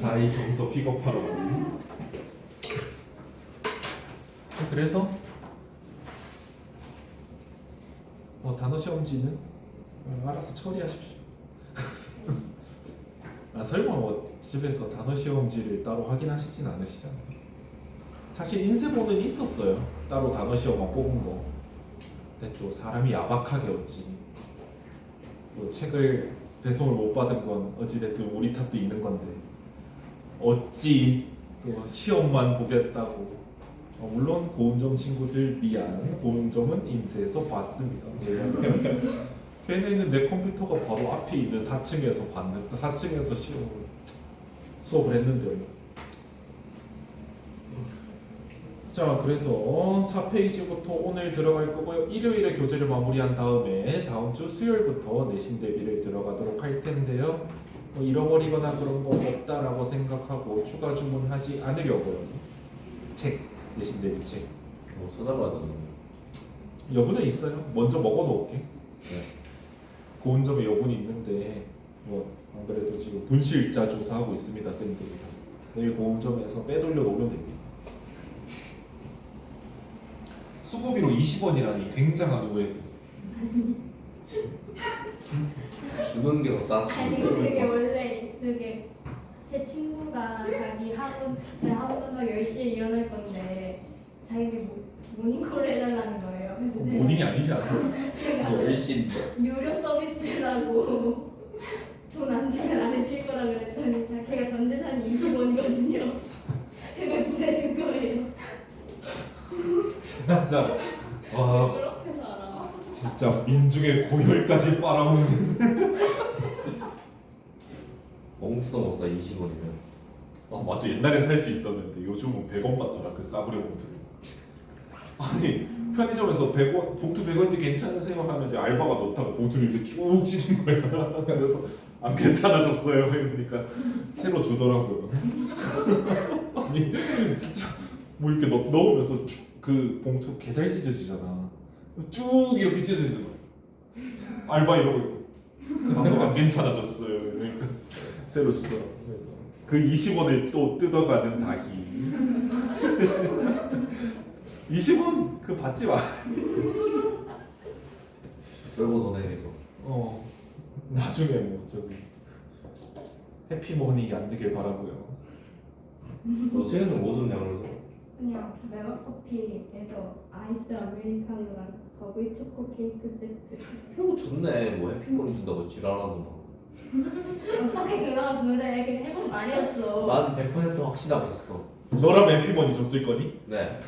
다이 정서 픽업하러 가는. 그래서 단어 시험지는 알아서 처리하십시오. 설마 집에서 단어 시험지를 따로 확인하시진 않으시잖아요. 사실 인쇄본은 있었어요. 따로 단어 시험만 뽑은 거. 근데 또 사람이 야박하게 어찌 또 책을 배송을 못 받은 건 어찌됐든 우리 탓도 있는 건데 어찌 또 시험만 보겠다고. 물론 고운점 친구들 미안, 고운점은 인쇄해서 봤습니다. 걔네는 내 컴퓨터가 바로 앞에 있는 4층에서 봤는데 4층에서 수업을 했는데요. 자, 그래서 4페이지부터 오늘 들어갈 거고요. 일요일에 교재를 마무리한 다음에 다음 주 수요일부터 내신 대비를 들어가도록 할 텐데요. 잃어버리거나 그런 거 없다라고 생각하고 추가 주문하지 않으려고요. 책, 내신 대비 책. 찾아봐야 되는. 여분은 있어요. 먼저 먹어놓을게. 네. 고운점에 여분이 있는데 안 그래도 지금 분실자 조사하고 있습니다, 쌤들이. 내일 고운점에서 빼돌려 놓으면 됩니다. 수고비로 20원이라니 굉장한 오해. 주는 게 더 짜지. 아니 그게 원래 그게 제 친구가 제 학원에서 10시에 일어날 건데 자기가 모닝콜을 해달라는 거예요. 그래서 모닝이 아니지 않아요? 제가 열심인데. 유료 서비스라고 돈 안 주면 안 해줄 거라 그랬더니 걔가 전 재산이 20원이거든요. 그걸 보내준 거예요. 진짜 와 그렇게 살아. 진짜 민중의 고열까지 빨아먹는. 멍투도 못 사 20원이면. 맞아, 옛날엔 살 수 있었는데 요즘은 100원 받더라 그 싸구려 봉투를. 아니 편의점에서 100원 봉투 100원인데 괜찮으세요 하는데 알바가 넣다가 봉투를 이렇게 쭉 찢은 거야. 그래서 안 괜찮아졌어요. 그러니까 새로 주더라고요. 아니 진짜 뭐 이렇게 넣으면서 그 봉투 개잘 찢어지잖아. 쭉 이렇게 찢어지는 거야. 알바 이러고 있고 안 괜찮아졌어요. 그러니까 새로 주더라고. 그래서 그 20원을 또 뜯어가는 다희. 20원 그 받지 마. 별거 더 내서. 나중에 뭐 저기 해피머니 안 되길 바라고요. 너 최근에 뭐 줬냐 그래서? 그냥 메가커피에서 아이스 아메리카노랑 더블 초코 케이크 세트. 표 좋네. 뭐 해피머니 준다고 지랄하는 거. 어떻게 그거 그래? 그냥 해본 거 아니었어. 나한테 100% 확신하고 있었어. 너라면 해피머니 줬을 거니? 네.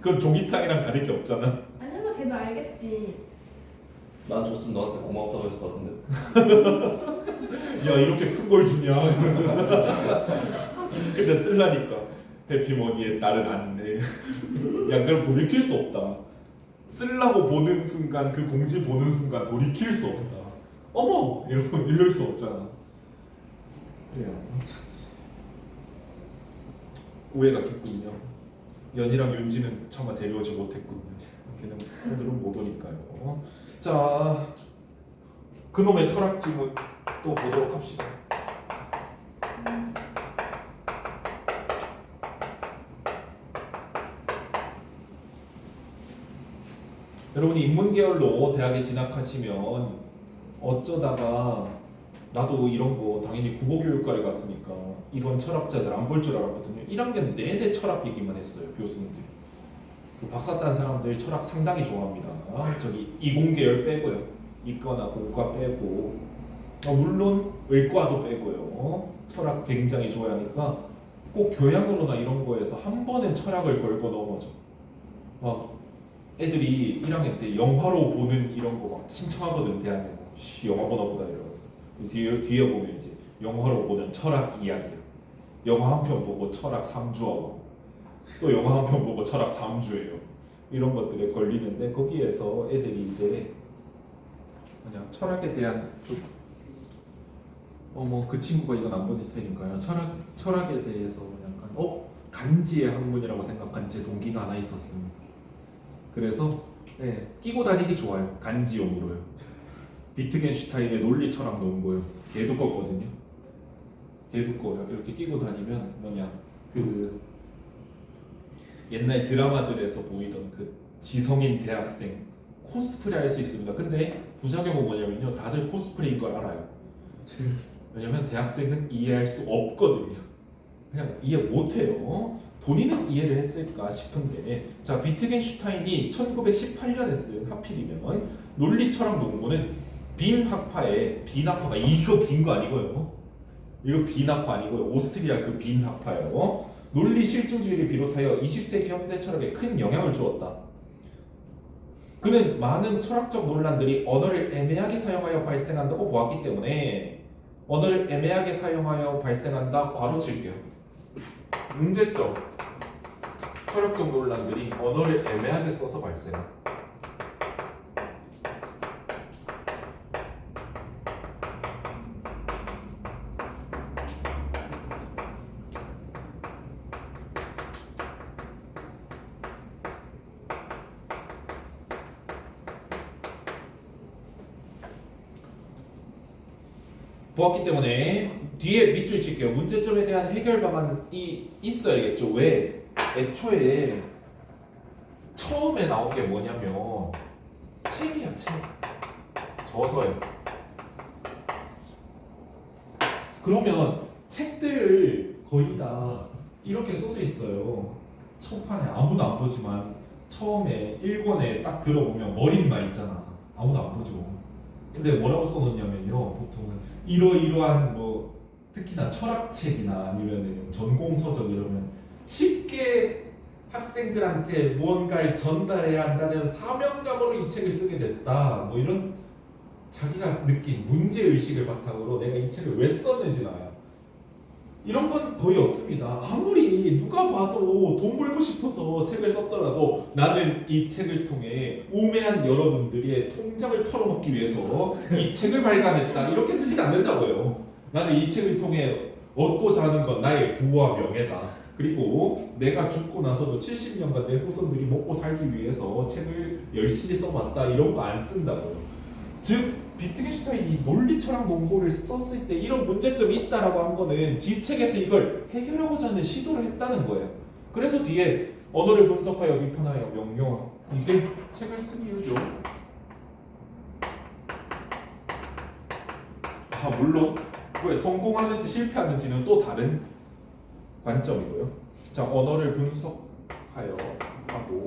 그건 종이장이랑 다를 게 없잖아. 아니 설마 걔도 알겠지. 난 줬으면 너한테 고맙다고 했을 것 같은데. 야 이렇게 큰 걸 주냐. 근데 쓸라니까 해피머니의 딸은 안돼. 야 그럼 돌이킬 수 없다. 쓸라고 보는 순간 그 공지 보는 순간 돌이킬 수 없다. 어머 이러고 이럴 수 없잖아. 그래요. 오해가 깊군요. 연이랑 윤지는 차마 데려오지 못했군요. 걔는 오늘은 못 오니까요. 자, 그놈의 철학지문 또 보도록 합시다. 여러분이 인문계열로 대학에 진학하시면 어쩌다가 나도 이런 거 당연히 국어교육과를 갔으니까 이런 철학자들 안 볼 줄 알았거든요. 1학년 내내 철학 얘기만 했어요, 교수님들이. 그 박사 딴 사람들 철학 상당히 좋아합니다. 저기 이공계열 빼고요. 이과나 공과 빼고 물론 의과도 빼고요. 철학 굉장히 좋아하니까 꼭 교양으로나 이런 거에서 한 번은 철학을 걸고 넘어져. 막 애들이 1학년 때 영화로 보는 이런 거 막 신청하거든. 대학에 영화 보나 보다 이러면서 뒤에 보면 이제 영화로 보는 철학 이야기야. 영화 한 편 보고 철학 3주하고 또 영화 한 편 보고 철학 3주예요. 이런 것들에 걸리는데 거기에서 애들이 이제 그냥 철학에 대한 좀 뭐 그 친구가 이건 안 보낼 테니까요. 철학에 대해서 약간 간지의 학문이라고 생각한 제 동기가 하나 있었습니다. 그래서 끼고 다니기 좋아요. 간지용으로요. 비트겐슈타인의 논리 철학 논고요. 개 두껍거든요. 개 두꺼워요. 이렇게 끼고 다니면 뭐냐 그 옛날 드라마들에서 보이던 그 지성인 대학생 코스프레 할 수 있습니다. 근데 부작용은 뭐냐면요, 다들 코스프레인 걸 알아요. 왜냐면 대학생은 이해할 수 없거든요. 그냥 이해 못해요. 본인은 이해를 했을까 싶은데, 자 비트겐슈타인이 1918년에 쓴 하필이면 논리 철학 논문은 빈 학파에, 빈 학파가 이거 빈 거 아니고요. 이거 빈 학파 아니고요. 오스트리아 그 빈 학파예요. 논리 실증주의를 비롯하여 20세기 현대 철학에 큰 영향을 주었다. 그는 많은 철학적 논란들이 언어를 애매하게 사용하여 발생한다고 보았기 때문에, 언어를 애매하게 사용하여 발생한다 괄호칠게요. 문제점. 철학적 논란들이 언어를 애매하게 써서 발생. 보았기 때문에 뒤에 밑줄 칠게요. 문제점에 대한 해결 방안이 있어야겠죠. 왜? 애초에 처음에 나온 게 뭐냐면 책이야, 책. 저서요. 그러면 책들 거의 다 이렇게 써져 있어요. 첫 판에 아무도 안 보지만 처음에 1권에 딱 들어보면 머릿말 있잖아. 아무도 안 보죠. 근데 뭐라고 써놓냐면요, 보통은 이러이러한 뭐 특히나 철학책이나 아니면 전공서적 이러면 쉽게 학생들한테 무언가를 전달해야 한다는 사명감으로 이 책을 쓰게 됐다, 뭐 이런 자기가 느낀 문제의식을 바탕으로 내가 이 책을 왜 썼는지 나요. 이런 건 거의 없습니다. 아무리 누가 봐도 돈 벌고 싶어서 책을 썼더라도 나는 이 책을 통해 우매한 여러분들의 통장을 털어먹기 위해서 이 책을 발간했다, 이렇게 쓰진 않는다고요. 나는 이 책을 통해 얻고자 하는 건 나의 부와 명예다. 그리고 내가 죽고 나서도 70년간 내 후손들이 먹고 살기 위해서 책을 열심히 써봤다, 이런 거 안 쓴다고요. 즉 비트겐슈타인이 논리 철학 논고를 썼을 때 이런 문제점이 있다라고 한 거는 지 책에서 이걸 해결하고자 하는 시도를 했다는 거예요. 그래서 뒤에 언어를 분석하여 비판하여 명료한, 이게 책을 쓴 이유죠. 물론 그에 성공하는지 실패하는지는 또 다른 관점이고요. 자, 언어를 분석하여 하고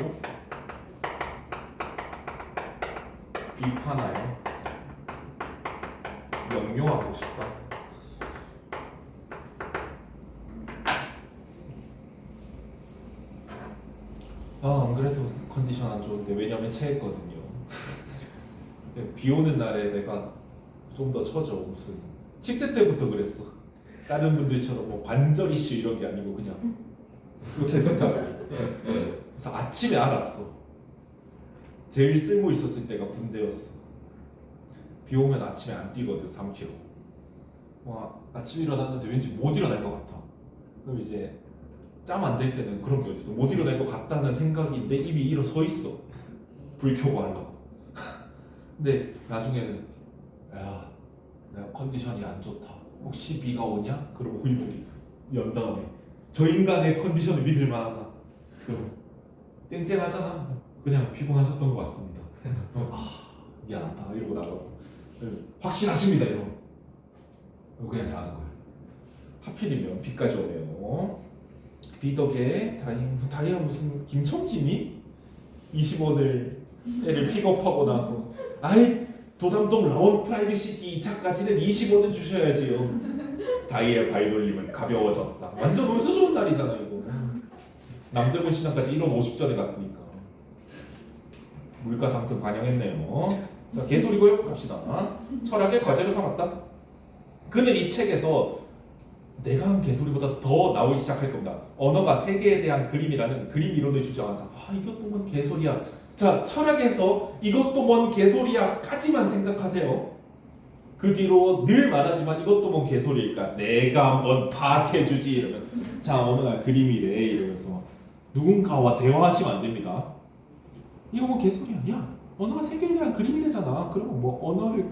비판하여 명료하고 싶다. 안 그래도 컨디션 안 좋은데, 왜냐면 체했거든요. 비 오는 날에 내가 좀 더 처져. 무슨 10대 때부터 그랬어. 다른 분들처럼 뭐 관절 이슈 이런 게 아니고 그냥 그렇게 된 사람이. 그래서 아침에 알았어. 제일 쓸모 있었을 때가 군대였어. 비 오면 아침에 안 뛰거든, 3km. 와, 아침에 일어났는데 왠지 못 일어날 것 같아. 그럼 이제 짬 안 될 때는 그런 게 어딨어. 못 일어날 것 같다는 생각이 내 입이 일어서 있어. 불 켜고 하려고. 근데 나중에는 야, 내가 컨디션이 안 좋다. 혹시 비가 오냐? 그러고 일본이 연 다음에 저 인간의 컨디션을 믿을 만하다. 그럼 쨍쨍하잖아. 그냥 피곤하셨던 것 같습니다. 미안하다 이러고 나가고, 확실하십니다 이러고 그냥 자는 거예요. 하필이면 비까지 오네요. 비 덕에 다이아 무슨 김첨지니? 20원을 애를 픽업하고 나서 아이 도담동 라온 프라이빗시티 2차까지는 20원은 주셔야지요. 다이아 바이돌림은 가벼워졌다. 완전 운수 좋은 날이잖아 이거. 남대문 시장까지 1원 50전에 갔으니까 물가 상승 반영했네요. 자, 개소리고요. 갑시다. 철학의 과제로 삼았다. 그는 이 책에서 내가 한 개소리보다 더 나오기 시작할 겁니다. 언어가 세계에 대한 그림이라는 그림 이론을 주장한다. 이것도 뭔 개소리야. 자, 철학에서 이것도 뭔 개소리야 까지만 생각하세요. 그 뒤로 늘 말하지만 이것도 뭔 개소리일까? 내가 한번 파악해주지 이러면서, 자, 어느 날 그림이래 이러면서 누군가와 대화하시면 안 됩니다. 이거 뭐 개소리야. 야, 언어가 세계에 대한 그림이래잖아. 그러면 뭐 언어를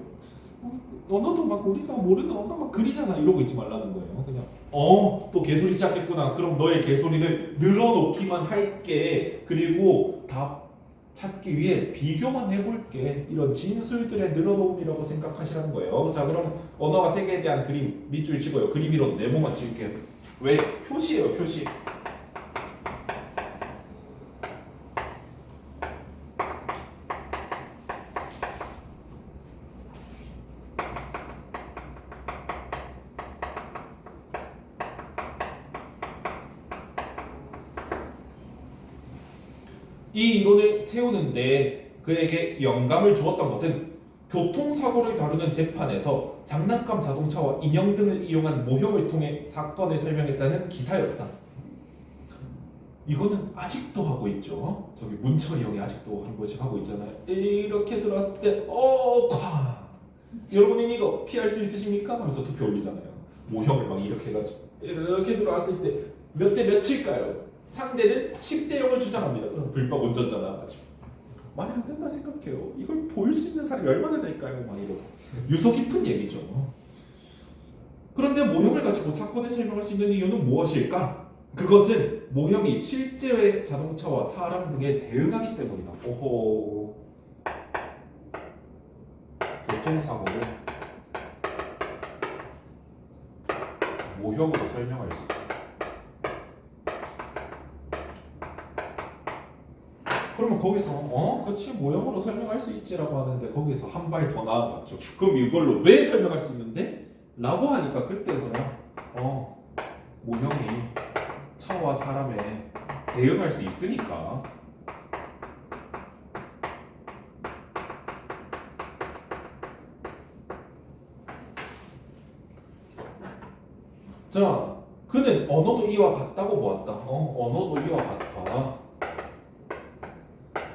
언어도 막 우리가 모르는 언어 막 그리잖아 이러고 있지 말라는 거예요. 그냥 또 개소리 시작했구나. 그럼 너의 개소리를 늘어놓기만 할게. 그리고 답 찾기 위해 비교만 해볼게. 이런 진술들의 늘어놓음이라고 생각하시라는 거예요. 자, 그럼 언어가 세계에 대한 그림 밑줄 치고요. 그림 이론 네모만 칠게요. 왜? 표시예요, 표시. 이 이론을 세우는데 그에게 영감을 주었던 것은 교통사고를 다루는 재판에서 장난감 자동차와 인형 등을 이용한 모형을 통해 사건을 설명했다는 기사였다. 이거는 아직도 하고 있죠. 저기 문철이 형이 아직도 한 번씩 하고 있잖아요. 이렇게 들어왔을 때 쾅! 여러분이 이거 피할 수 있으십니까? 하면서 투표 올리잖아요. 모형을 막 이렇게 해가지고 이렇게 들어왔을 때 몇 대 몇일까요? 상대는 10대 0을 주장합니다. 불법 운전자나 가지고 말이 안 된다 생각해요. 이걸 보일 수 있는 사람이 얼마나 될까요? 막 이러고 유서 깊은 얘기죠. 그런데 모형을 가지고 사건을 설명할 수 있는 이유는 무엇일까? 그것은 모형이 실제의 자동차와 사람 등에 대응하기 때문이다. 오호. 교통사고를 모형으로 설명할 수 있다. 그러면 거기서 그렇지 모형으로 설명할 수 있지라고 하는데 거기서 한 발 더 나아갔죠. 그럼 이걸로 왜 설명할 수 있는데? 라고 하니까 그때서야 모형이 차와 사람에 대응할 수 있으니까. 자, 그는 언어도 이와 같다고 보았다. 언어도 이와 같다.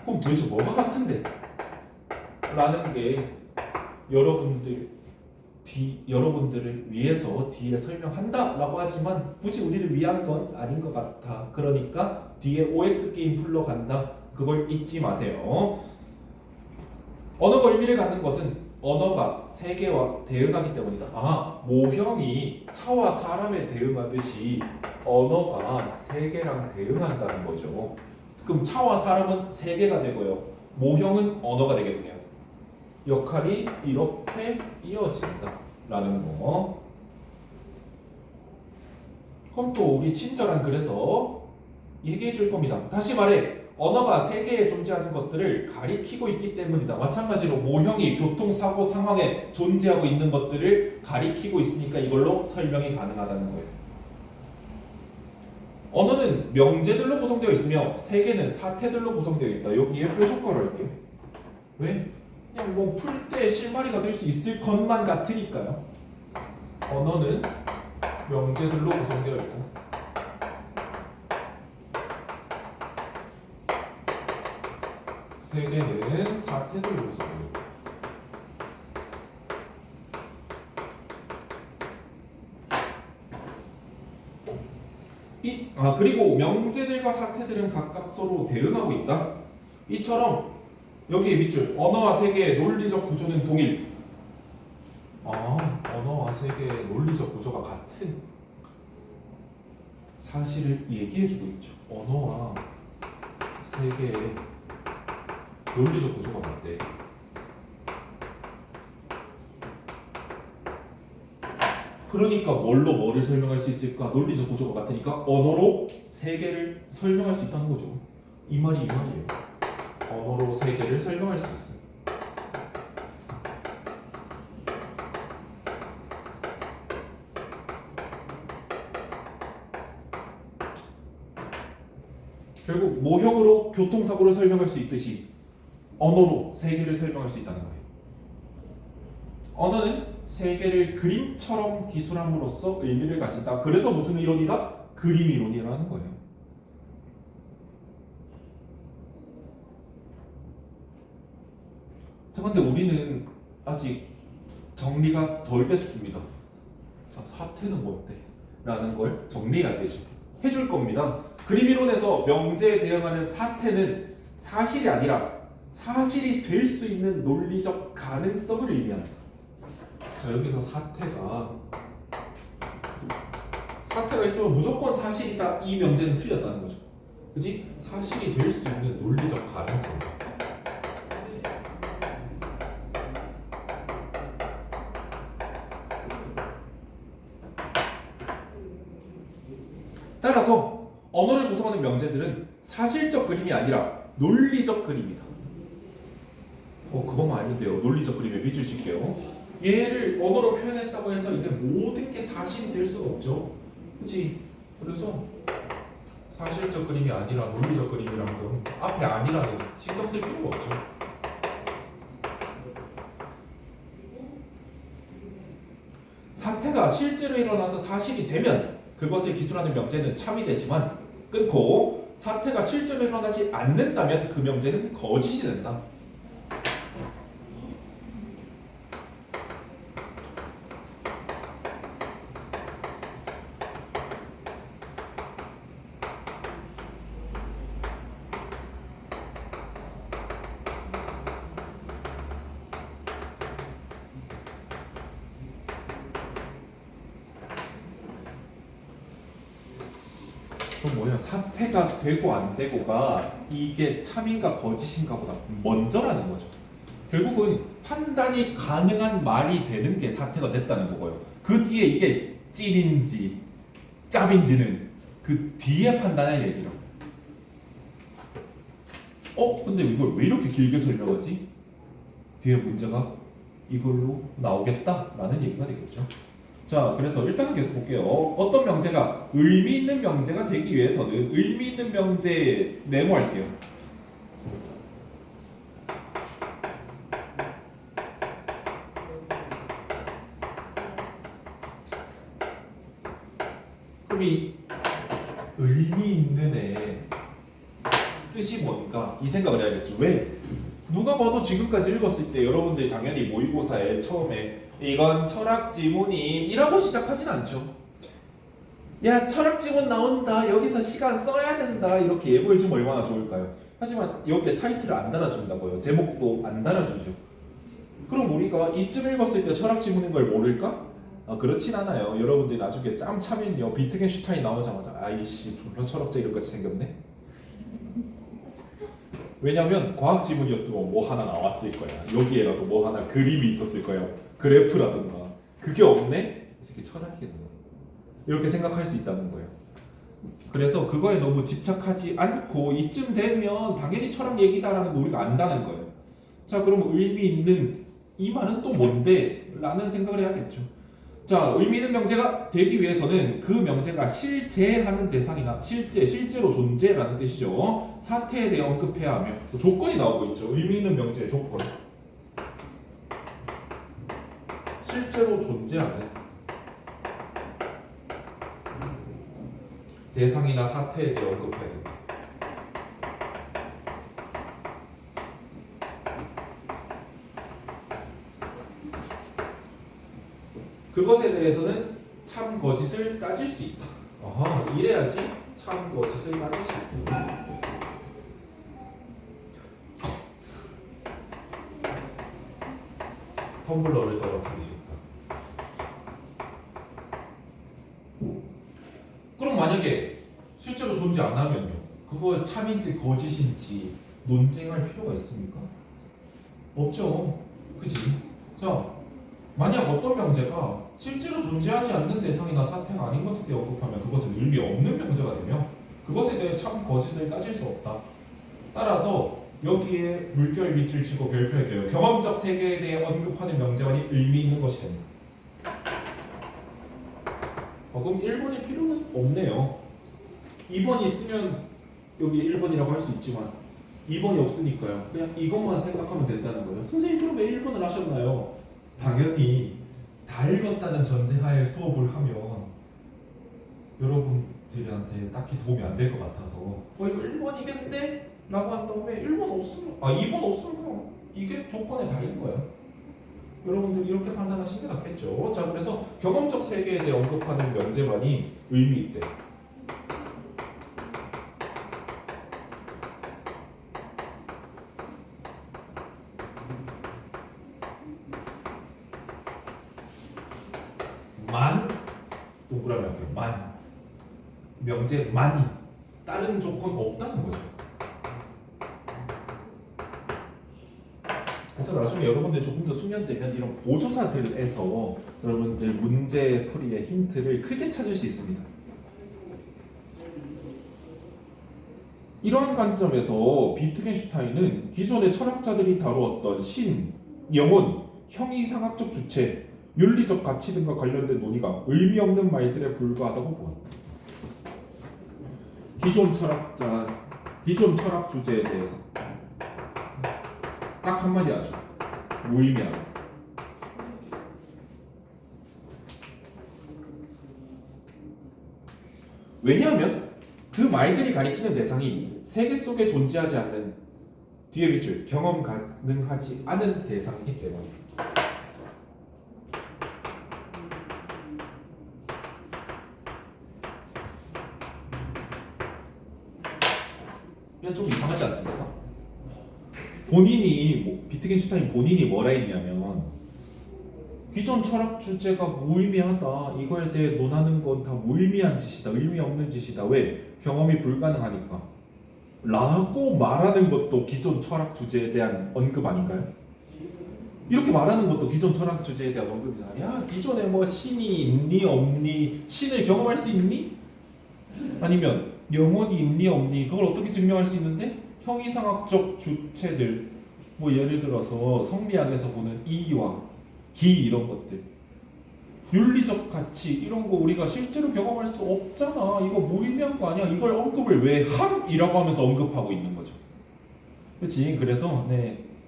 그럼 도대체 뭐가 같은데? 라는 게 여러분들을 위해서 뒤에 설명한다라고 하지만 굳이 우리를 위한 건 아닌 것 같아. 그러니까 뒤에 OX 게임 풀러간다. 그걸 잊지 마세요. 언어가 의미를 갖는 것은 언어가 세계와 대응하기 때문이다. 모형이 차와 사람에 대응하듯이 언어가 세계랑 대응한다는 거죠. 그럼 차와 사람은 세계가 되고요. 모형은 언어가 되겠네요. 역할이 이렇게 이어진다라는 거. 그럼 또 우리 친절한 글에서 얘기해 줄 겁니다. 다시 말해 언어가 세계에 존재하는 것들을 가리키고 있기 때문이다. 마찬가지로 모형이 교통사고 상황에 존재하고 있는 것들을 가리키고 있으니까 이걸로 설명이 가능하다는 거예요. 언어는 명제들로 구성되어 있으며 세계는 사태들로 구성되어 있다. 여기에 뾰족거려 할게. 왜? 그냥 뭐 풀 때 실마리가 될 수 있을 것만 같으니까요. 언어는 명제들로 구성되어 있고 세계는 사태들로 구성되어 있고 그리고 명제들과 사태들은 각각 서로 대응하고 있다. 이처럼 여기에 밑줄 언어와 세계의 논리적 구조는 동일. 언어와 세계의 논리적 구조가 같은 사실을 얘기해주고 있죠. 언어와 세계의 논리적 구조가 같대. 그러니까 뭘로 뭐를 설명할 수 있을까? 논리적 구조가 같으니까 언어로 세계를 설명할 수 있다는 거죠. 이 말이에요. 언어로 세계를 설명할 수 있어. 결국 모형으로 교통사고를 설명할 수 있듯이 언어로 세계를 설명할 수 있다는 거예요. 언어는 세계를 그림처럼 기술함으로써 의미를 가진다. 그래서 무슨 이론이다? 그림 이론이라는 거예요. 자, 근데 우리는 아직 정리가 덜 됐습니다. 자, 사태는 뭔데? 라는 걸 정리해야 되죠. 해줄 겁니다. 그림 이론에서 명제에 대응하는 사태는 사실이 아니라 사실이 될 수 있는 논리적 가능성을 의미한다. 자 여기서 사태가 있으면 무조건 사실이다. 이 명제는 틀렸다는 거죠. 그지? 사실이 될 수 있는 논리적 가능성. 따라서 언어를 구성하는 명제들은 사실적 그림이 아니라 논리적 그림이다. 그것만 알면 돼요. 논리적 그림에 밑줄 칠게요. 얘를 언어로 표현했다고 해서 이게 모든 게 사실이 될 수가 없죠. 그렇지? 그래서 사실적 그림이 아니라 논리적 그림이라는 건 앞에 아니라는 신경 쓸 필요가 없죠. 사태가 실제로 일어나서 사실이 되면 그것을 기술하는 명제는 참이 되지만 끊고 사태가 실제로 일어나지 않는다면 그 명제는 거짓이 된다. 그럼 뭐야? 사태가 되고 안 되고가 이게 참인가 거짓인가 보다 먼저라는 거죠. 결국은 판단이 가능한 말이 되는 게 사태가 됐다는 거고요. 그 뒤에 이게 찐인지 짭인지는 그 뒤에 판단할 얘기라고. 근데 이걸 왜 이렇게 길게 설명하지? 뒤에 문제가 이걸로 나오겠다라는 얘기가 되겠죠. 자, 그래서 일단은 계속 볼게요. 어떤 명제가 의미 있는 명제가 되기 위해서는 의미 있는 명제 네모할게요. 그럼 이 의미 있는 애 뜻이 뭔가 이 생각을 해야겠죠. 왜? 누가 봐도 지금까지 읽었을 때 여러분들이 당연히 모의고사에 처음에 이건 철학 지문임이라고 시작하진 않죠. 야, 철학 지문 나온다. 여기서 시간 써야 된다. 이렇게 예고해주면 얼마나 좋을까요? 하지만 여기에 타이틀을 안 달아준다고요. 제목도 안 달아주죠. 그럼 우리가 이쯤 읽었을 때 철학 지문인 걸 모를까? 그렇진 않아요. 여러분들이 나중에 짬 차면요. 비트겐슈타인 나오자마자 아이씨 졸라 철학자 이런같이 생겼네? 왜냐면 과학 지문이었으면 뭐 하나 나왔을 거야. 여기에라도 뭐 하나 그림이 있었을 거예요. 그래프라든가. 그게 없네? 이 새끼 철학이겠네. 이렇게 생각할 수 있다는 거예요. 그래서 그거에 너무 집착하지 않고 이쯤 되면 당연히 철학 얘기다라는 거 우리가 안다는 거예요. 자, 그럼 의미 있는 이 말은 또 뭔데? 라는 생각을 해야겠죠. 자, 의미 있는 명제가 되기 위해서는 그 명제가 실제하는 대상이나 실제로 존재라는 뜻이죠. 사태에 대해 언급해야 하며 조건이 나오고 있죠. 의미 있는 명제의 조건. 실제로 존재하는 대상이나 사태에 대해 언급해야 된다. 그것에 대해서는 참 거짓을 따질 수 있다. 이래야지 참 거짓을 따질 수 있다. 텀블러를 떨어뜨리셨다. 그럼 만약에 실제로 존재 안 하면요, 그거 참인지 거짓인지 논쟁할 필요가 있습니까? 없죠. 그치? 자, 만약 어떤 명제가 실제로 존재하지 않는 대상이나 사태가 아닌 것에 대해 언급하면 그것은 의미 없는 명제가 되며 그것에 대해 참 거짓을 따질 수 없다. 따라서 여기에 물결 밑줄 치고 별표할게요. 경험적 세계에 대해 언급하는 명제만이 의미 있는 것이 됩니다. 그럼 1번이 필요는 없네요. 2번 있으면 여기 1번이라고 할 수 있지만 2번이 없으니까요. 그냥 이것만 생각하면 된다는 거예요. 선생님 그럼 왜 1번을 하셨나요? 당연히 다 읽었다는 전제하에 수업을 하면 여러분들한테 딱히 도움이 안 될 것 같아서 이거 1번이겠네? 라고 한 다음에 1번 없으면 2번 없으면 이게 조건에 달인 거야. 여러분들 이렇게 판단하시는 게 낫겠죠. 자, 그래서 경험적 세계에 대해 언급하는 명제만이 의미 있대. 명제만이 다른 조건 없다는 거죠. 그래서 나중에 여러분들 조금 더 숙련되면 이런 보조사들에서 여러분들 문제 풀이의 힌트를 크게 찾을 수 있습니다. 이러한 관점에서 비트겐슈타인은 기존의 철학자들이 다루었던 신, 영혼, 형이상학적 주체, 윤리적 가치 등과 관련된 논의가 의미 없는 말들에 불과하다고 보았다. 기존 철학 주제에 대해서 딱 한마디 하죠. 무의미하다. 왜냐하면 그 말들이 가리키는 대상이 세계 속에 존재하지 않는 뒤에 밑줄 경험 가능하지 않은 대상이기 때문입니다. 좀 이상하지 않습니까? 비트겐슈타인 본인이 뭐라 했냐면 기존 철학 주제가 무의미하다. 이거에 대해 논하는 건 다 무의미한 짓이다. 의미 없는 짓이다. 왜? 경험이 불가능하니까. 라고 말하는 것도 기존 철학 주제에 대한 언급 아닌가요? 이렇게 말하는 것도 기존 철학 주제에 대한 언급이잖아. 야, 기존에 뭐 신이 있니 없니? 신을 경험할 수 있니? 아니면 영혼이 있니 없니? 그걸 어떻게 증명할 수 있는데? 형이상학적 주체들, 뭐 예를 들어서 성리학에서 보는 이와 기 이런 것들, 윤리적 가치 이런 거 우리가 실제로 경험할 수 없잖아. 이거 무의미한 거 아니야? 이걸 언급을 왜 함이라고 하면서 언급하고 있는 거죠. 그렇지? 그래서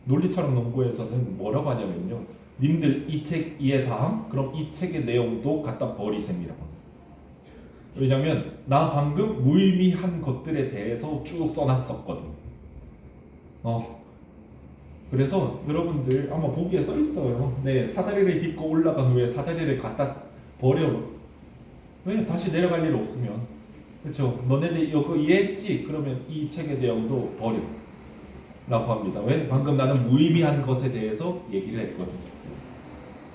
논리철학 논고에서는 뭐라고 하냐면요. 님들 이 책 이해 다함? 그럼 이 책의 내용도 갖다 버리셈이라고. 왜냐면 나 방금 무의미한 것들에 대해서 쭉 써놨었거든. 그래서 여러분들 아마 보기에 써 있어요. 사다리를 딛고 올라간 후에 사다리를 갖다 버려. 왜? 다시 내려갈 일 없으면. 그렇죠? 너네들 이거 이해했지? 그러면 이 책의 내용도 버려. 라고 합니다. 왜? 방금 나는 무의미한 것에 대해서 얘기를 했거든.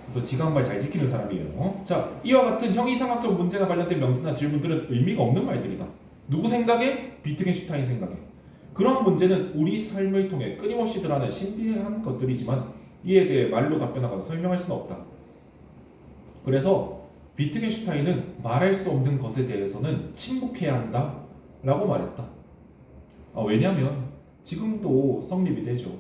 그래서 지각말 잘 지키는 사람이에요. 자, 이와 같은 형이상학적 문제나 관련된 명제나 질문들은 의미가 없는 말들이다. 누구 생각에? 비트겐슈타인 생각에. 그러한 문제는 우리 삶을 통해 끊임없이 드러나는 신비한 것들이지만 이에 대해 말로 답변하거나 설명할 수는 없다. 그래서 비트겐슈타인은 말할 수 없는 것에 대해서는 침묵해야 한다 라고 말했다. 왜냐하면 지금도 성립이 되죠.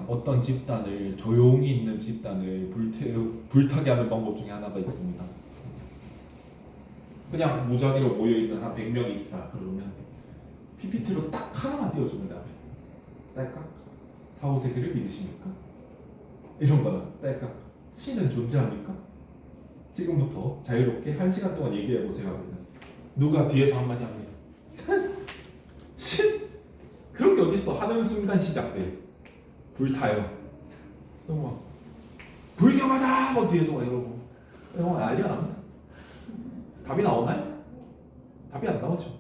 어떤 집단을, 조용히 있는 집단을 불타게 하는 방법 중에 하나가 있습니다. 그냥 무작위로 모여있는 한 100명이 있다 그러면 PPT로 딱 하나만 띄워줍니다. 딸깍. 4, 5세기를 믿으십니까? 이런 거는 딸깍. 신은 존재합니까? 지금부터 자유롭게 1시간 동안 얘기해보세요 합니다. 누가 뒤에서 한마디 합니다. 신? 그런 게 어딨어. 하는 순간 시작돼. 불타요. 막 불경하다! 뭐 뒤에서 막 이러고 난리가 납니다. 답이 나오나요? 답이 안 나오죠.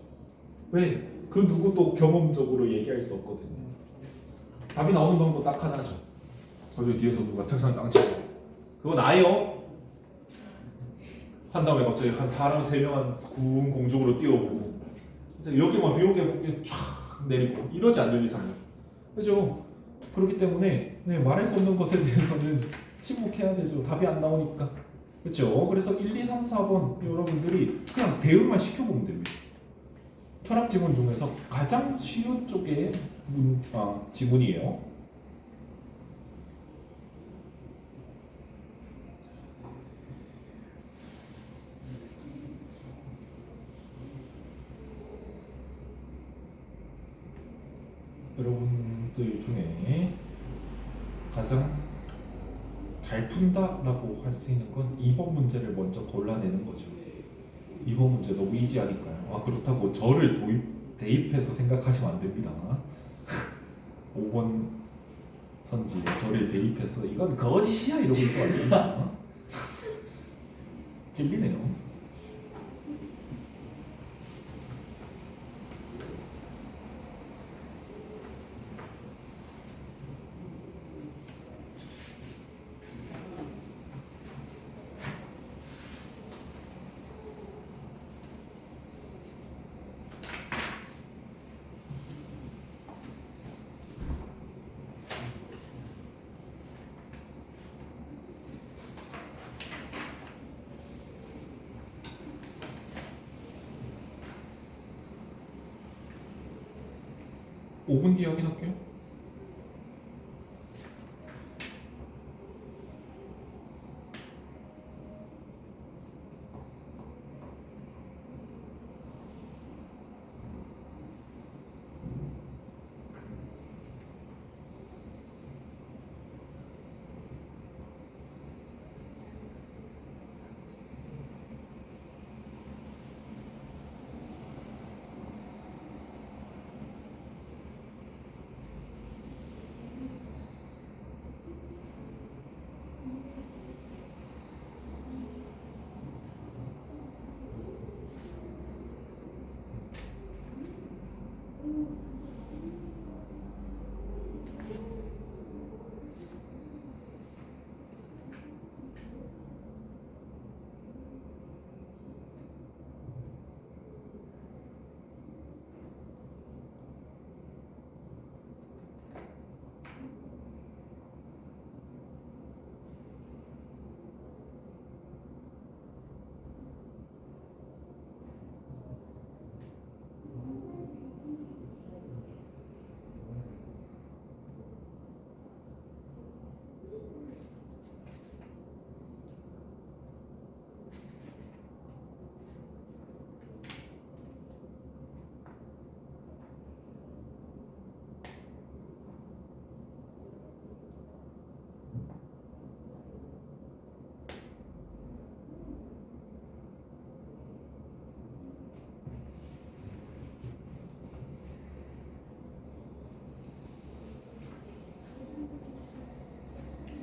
왜? 그 누구도 경험적으로 얘기할 수 없거든요. 답이 나오는 방법 딱 하나죠. 거기 뒤에서 누가 책상 땅 치고 그거 나요? 한 다음에 갑자기 한 사람 3명 한 구운 공중으로 뛰어오고 여기만 비오게 쫙 내리고 이러지 않는 이상은. 그죠? 그렇기 때문에 말할 수 없는 것에 대해서는 침묵해야 되죠. 답이 안 나오니까. 그렇죠? 그래서 1, 2, 3, 4번 여러분들이 그냥 대응만 시켜보면 됩니다. 철학 지문 중에서 가장 쉬운 쪽의 지문이에요. 여러분들 중에 가장 잘 푼다라고 할 수 있는 건 2번 문제를 먼저 골라내는 거죠. 2번 문제 너무 이지하니까요. 그렇다고 저를 대입해서 생각하시면 안 됩니다. 5번 선지 저를 대입해서 이건 거짓이야 이러고 있으면 안 됩니다. 찔리네요. 5분 뒤에 확인할게요.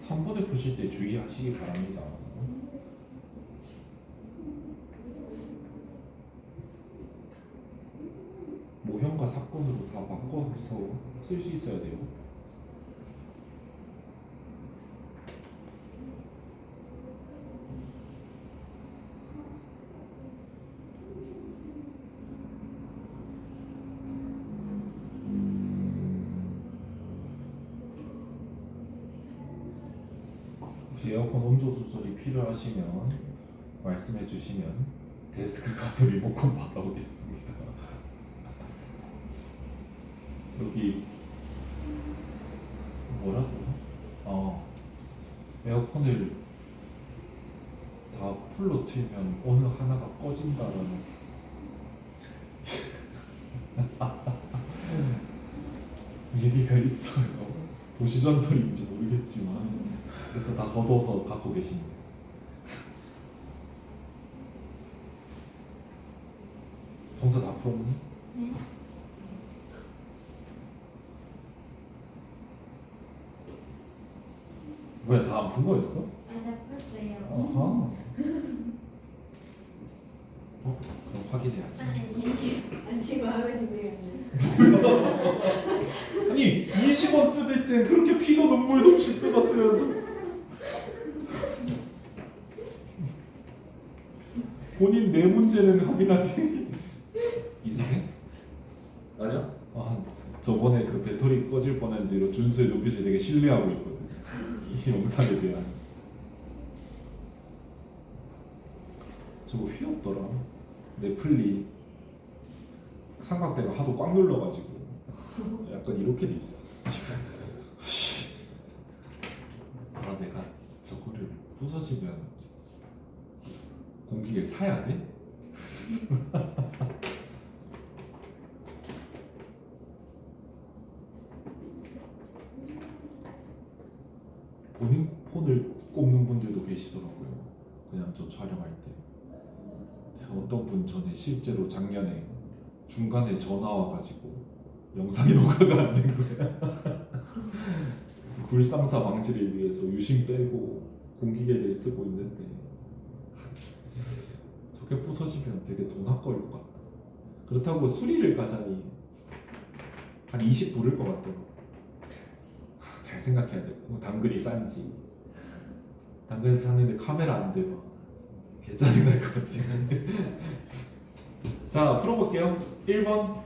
한 번에 푸실 때 주의하시기 바랍니다. 모형과 사건으로 다 바꿔서 쓸 수 있어야 돼요. 혹시 에어컨 온도 조절이 필요하시면 말씀해 주시면 데스크 가서 리모컨 받아오겠습니다. 여기 뭐라 되나? 에어컨을 다 풀로 틀면 어느 하나가 꺼진다라는 얘기가 있어요. 도시전설인지 모르겠지만 그래서 다 걷어서 갖고 계신데 정서 다 풀었니? 네. 뭐야 다 안 푼 거였어? 다 풀었어요. 아하. 그럼 확인해야지. 아니 지금 하고 싶네요. 아니 20원 뜯을 땐 그렇게 피도 눈물도 없이 뜯었으면서 본인 내 문제는 확인하기 이상해? 아니야? 저번에 그 배터리 꺼질 뻔한 뒤로 준수의 눈빛을 되게 신뢰하고 있거든. 이 영상에 대한. 저거 휘었더라. 내 플리 삼각대가 하도 꽉 눌러가지고 약간 이렇게 돼 있어. 내가 저거를 부서지면 공기를 사야 돼? 본인 폰을 꼽는 분들도 계시더라고요. 그냥 저 촬영할 때. 어떤 분 전에 실제로 작년에 중간에 전화 와가지고 영상이 녹화가 안 된 거야. 그래서 불상사 방지를 위해서 유심 빼고 공기계를 쓰고 있는데 저게 부서지면 되게 돈 아까울 것 같다. 그렇다고 수리를 가자니 한 20 부를 것 같더라고. 잘 생각해야 돼. 당근이 싼지. 당근 사는데 카메라 안 돼. 개 짜증날 것 같아. 자, 풀어볼게요. 1번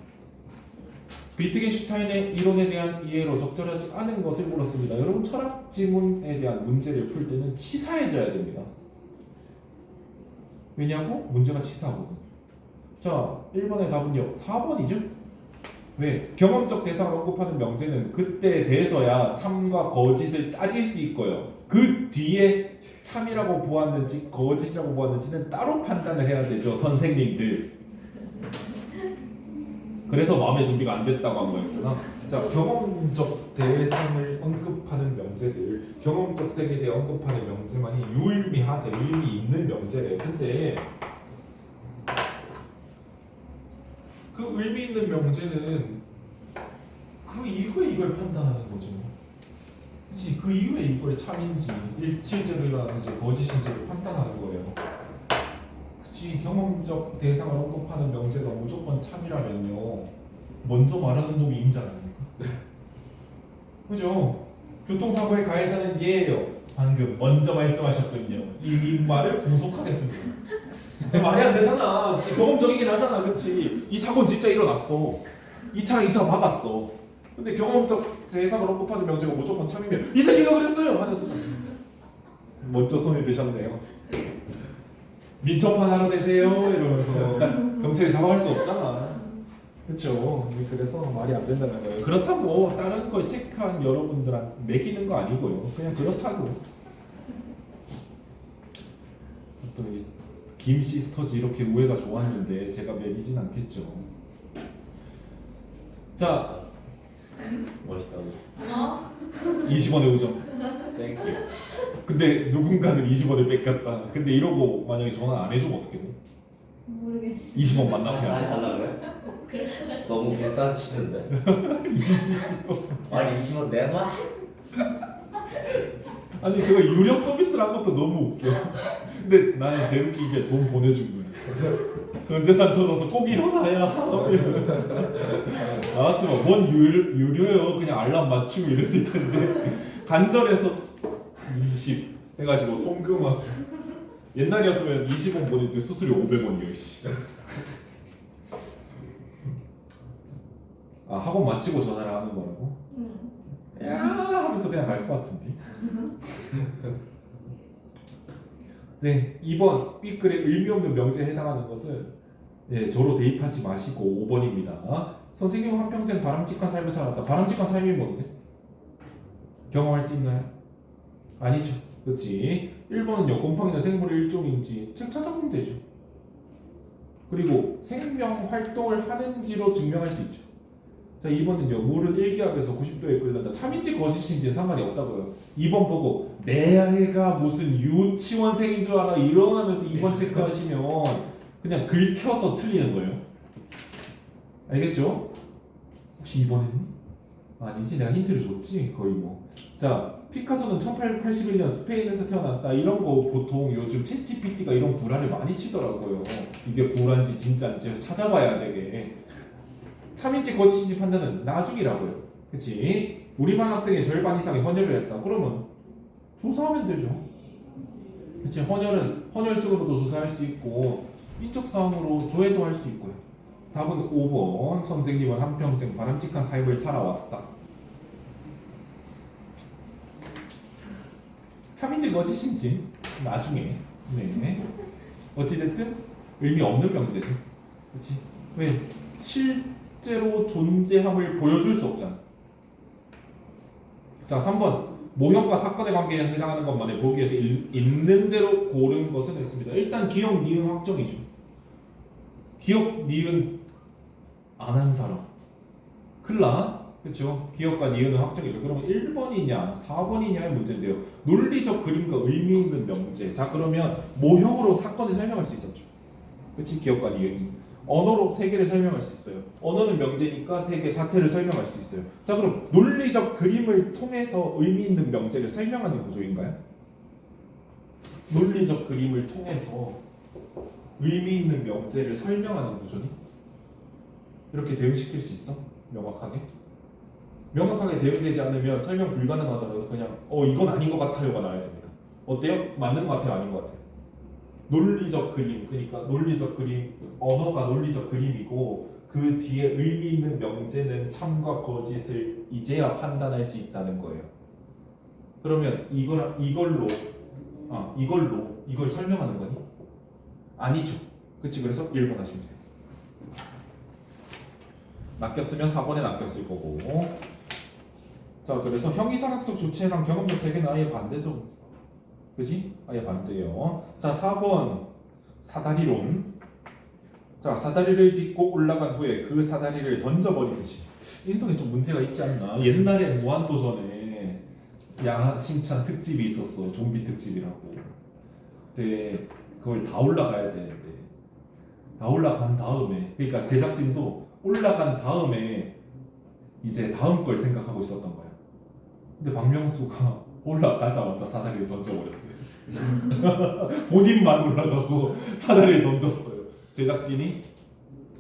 비트겐슈타인의 이론에 대한 이해로 적절하지 않은 것을 물었습니다. 여러분 철학 지문에 대한 문제를 풀 때는 치사해져야 됩니다. 왜냐고? 문제가 치사하거든요. 자, 1번의 답은요. 4번이죠? 왜? 경험적 대상을 언급하는 명제는 그때에 대해서야 참과 거짓을 따질 수 있고요. 그 뒤에 참이라고 보았는지 거짓이라고 보았는지는 따로 판단을 해야 되죠, 선생님들. 그래서 마음의 준비가 안 됐다고 한 거였구나. 자, 경험적 대상을 언급하는 명제들, 경험적 세계에 대해 언급하는 명제만이 유의미하대, 의미 있는 명제래. 근데 그 의미 있는 명제는 그 이후에 이걸 판단하는 거죠. 그치? 그 이후에 이걸 참인지, 실제로 일어나는지, 거짓인지를 판단하는 거예요. 그치? 경험적 대상을 언급하는 명제가 무조건 참이라면요, 먼저 말하는 놈이 임자 아닙니까? 그죠? 교통사고의 가해자는 얘예요. 방금 먼저 말씀하셨군요. 이 말을 공속하겠습니다. 말이 안 되잖아. 경험적이긴 하잖아, 그치? 이 사고는 진짜 일어났어. 이 차랑 이 차가 박았어. 근데 경험적 대상을 언급하는 명제가 무조건 참이면 이 새끼가 그랬어요 하는 순간 먼저 손에 드셨네요. 민첩한 하루 되세요 이러면서 경찰이 잡아갈 수 없잖아. 그렇죠. 그래서 말이 안 된다는 거예요. 그렇다고 다른 걸 체크한 여러분들한테 매기는 거 아니고요. 그냥 그렇다고. 또 김 시스터즈 이렇게 우애가 좋았는데 제가 매기진 않겠죠. 자, 멋있다고. 20원의 우정. 땡큐. 근데 누군가는 20원을 뺏겼다. 근데 이러고 만약에 전화 안 해주면 어떻게 돼? 모르겠어. 20원 다시 만나면 달라고요? 그래. 너무 괜찮으시는데. 아니 20원 내놔. 아니 그거 유료 서비스란 것도 너무 웃겨. 근데 나는 제일 웃긴 게 돈 보내준 거야. 전 재산 터져서 꼭 일어나야 이러면서. 아무튼 뭔 유료요, 그냥 알람 맞추고 이럴 수 있던데 간절해서 20 해가지고 송금하고. 옛날이었으면 20원 보낼 때 수수료 500원이요 씨. 아, 학원 마치고 전화를 하는 거라고? 응. 야 하면서 그냥 갈 것 같은데. 네, 2번 삐글의 의미 없는 명제에 해당하는 것은 저로 대입하지 마시고 5번입니다. 선생님은 한평생 바람직한 삶을 살았다. 바람직한 삶이 뭔데? 경험할 수 있나요? 아니죠. 그렇지. 1번은요, 곰팡이는 생물의 일종인지 책 찾아보면 되죠. 그리고 생명 활동을 하는지로 증명할 수 있죠. 자, 2번은요, 물은 1기압에서 90도에 끓는다. 참인지 거짓인지 상관이 없다고요. 2번 보고 내 애가 무슨 유치원생인 줄 알아 이러면서 2번 체크하시면 그냥 긁혀서 틀리는 거예요. 알겠죠? 혹시 2번 했니? 아니지, 내가 힌트를 줬지 거의 뭐. 자, 피카소는 1881년 스페인에서 태어났다. 이런 거 보통 요즘 챗GPT가 이런 구라를 많이 치더라고요. 이게 구라인지 진짜인지 찾아봐야 되게. 참인지 거짓인지 판단은 나중이라고요. 그치? 우리 반 학생의 절반 이상이 헌혈을 했다. 그러면 조사하면 되죠. 그치? 헌혈은 헌혈증으로도 조사할 수 있고 인적사항으로 조회도 할 수 있고요. 답은 5번. 선생님은 한평생 바람직한 삶을 살아왔다. 참인지 거짓인지 나중에. 네. 어찌됐든 의미 없는 명제죠. 그치? 왜? 실제로 존재함을 보여줄 수 없잖아. 자, 3번. 모형과 사건의 관계에 해당하는 것만을 보기 위해서 있는 대로 고른 것은 있습니다. 일단 기억, 니은 확정이죠. 기억, 니은 안 한 사람. 클라. 그렇죠? 기억과 니은은 확정이죠. 그러면 1번이냐 4번이냐의 문제인데요. 논리적 그림과 의미 있는 명제. 자, 그러면 모형으로 사건을 설명할 수 있었죠. 그치? 기억과 니은이. 언어로 세계를 설명할 수 있어요. 언어는 명제니까 세계 사태를 설명할 수 있어요. 자, 그럼 논리적 그림을 통해서 의미 있는 명제를 설명하는 구조인가요? 논리적 그림을 통해서 의미 있는 명제를 설명하는 구조니? 이렇게 대응시킬 수 있어? 명확하게? 명확하게 대응되지 않으면 설명 불가능하더라도 그냥 이건 아닌 것 같아요가 나와야 됩니다. 어때요? 맞는 것 같아요? 아닌 것 같아요? 논리적 그림, 그러니까 논리적 그림, 언어가 논리적 그림이고 그 뒤에 의미 있는 명제는 참과 거짓을 이제야 판단할 수 있다는 거예요. 그러면 이걸로 이걸 설명하는 거니? 아니죠. 그치? 그래서 1번 하시면 돼요. 낚였으면 4번에 낚였을 거고. 자, 그래서 형이상학적 주체랑 경험적 세계는 아예 반대죠. 그지? 아예 반대예요. 자, 4번 사다리론. 자, 사다리를 딛고 올라간 후에 그 사다리를 던져버리듯이. 인성에 좀 문제가 있지 않나? 옛날에 무한도전에 야심찬 특집이 있었어. 좀비 특집이라고. 근데 그걸 다 올라가야 되는데 다 올라간 다음에, 그러니까 제작진도 올라간 다음에 이제 다음 걸 생각하고 있었던 거야. 근데 박명수가 올라가자마자 사다리를 던져버렸어요. 본인만 올라가고 사다리를 던졌어요. 제작진이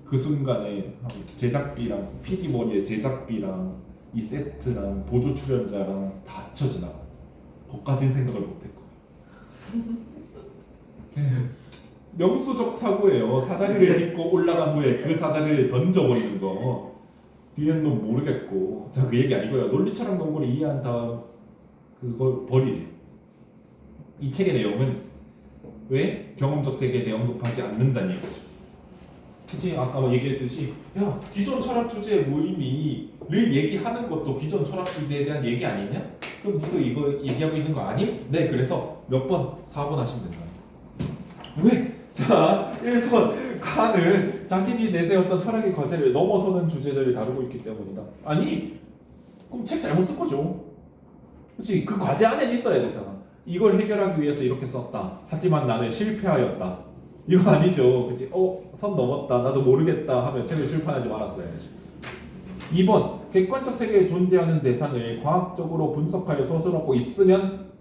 그 순간에 제작비랑 PD 머리에 제작비랑 이 세트랑 보조 출연자랑 다 스쳐 지나가. 거까진 생각을 못했거든. 명수적 사고예요. 사다리를 딛고 올라간 후에 그 사다리를 던져버리는 거. 뒤에는 넌 모르겠고. 자, 그 얘기 아니고요. 논리처럼 논거를 이해한 다음 그걸 버리래. 이 책의 내용은 왜 경험적 세계에 대응 높하지 않는다는 얘기죠. 그치? 아까 얘기했듯이 야, 기존 철학 주제의 무의미를 얘기하는 것도 기존 철학 주제에 대한 얘기 아니냐? 그럼 니도 이거 얘기하고 있는 거 아니? 네, 그래서 몇 번? 4번 하시면 된다. 왜? 자, 1번 칸은 자신이 내세웠던 철학의 과제를 넘어서는 주제들을 다루고 있기 때문이다. 아니, 그럼 책 잘못 쓴 거죠. 그치? 그 과제 안에 있어야 되잖아. 이걸 해결하기 위해서 이렇게 썼다. 하지만 나는 실패하였다. 이거 아니죠. 그치? 선 넘었다. 나도 모르겠다 하면 책을 출판하지 말았어야지. 2번 객관적 세계에 존재하는 대상을 과학적으로 분석하여 소설하고 있으면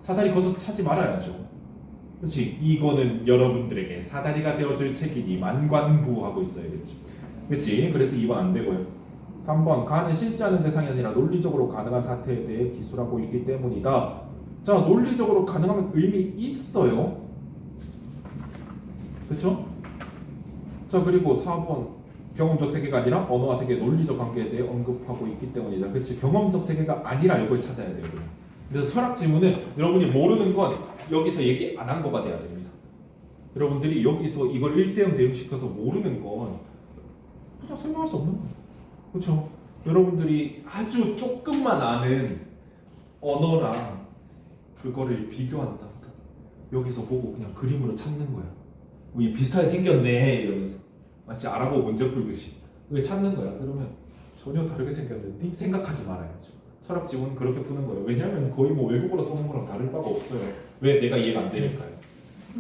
사다리 거저 차지 말아야죠. 그렇지? 이거는 여러분들에게 사다리가 되어줄 책이니 만관부하고 있어야겠죠. 그렇지? 그래서 2번 안 되고요. 3번 가는 실제하는 대상이 아니라 논리적으로 가능한 사태에 대해 기술하고 있기 때문이다. 자, 논리적으로 가능하면 의미 있어요. 그렇죠? 자, 그리고 4번 경험적 세계가 아니라 언어와 세계의 논리적 관계에 대해 언급하고 있기 때문이다. 그렇지? 경험적 세계가 아니라 이걸 찾아야 돼요. 그래서 철학 지문은 여러분이 모르는 건 여기서 얘기 안 한 거가 돼야 됩니다. 여러분들이 여기서 이걸 1대0 대응시켜서 모르는 건 그냥 설명할 수 없는 거예요. 그렇죠? 여러분들이 아주 조금만 아는 언어랑 그거를 비교한다. 여기서 보고 그냥 그림으로 찾는 거야. 이 비슷하게 생겼네 이러면서 마치 아랍어 문제 풀듯이 그걸 찾는 거야. 그러면 전혀 다르게 생겼는데 생각하지 말아야죠. 철학 지문은 그렇게 푸는 거예요. 왜냐하면 거의 뭐 외국어로 써놓은 거랑 다를 바가 없어요. 왜? 내가 이해가 안 되니까요.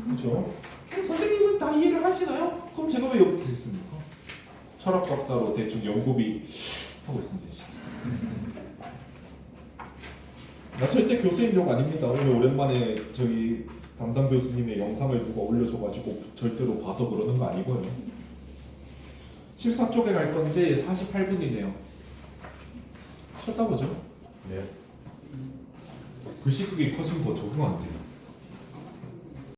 그렇죠? 선생님은 다 이해를 하시나요? 그럼 제가 왜 여기 있습니까? 철학 박사로 대충 연구비 하고 있으면 되지. 나 절대 교수님 욕 아닙니다. 오늘 오랜만에 저희 담당 교수님의 영상을 누가 올려줘가지고 절대로 봐서 그러는 거 아니고요. 14쪽에 갈 건데 48분이네요. 쉬었다 보죠? 네. 글씨 크기 커진 거 적응 안 돼요.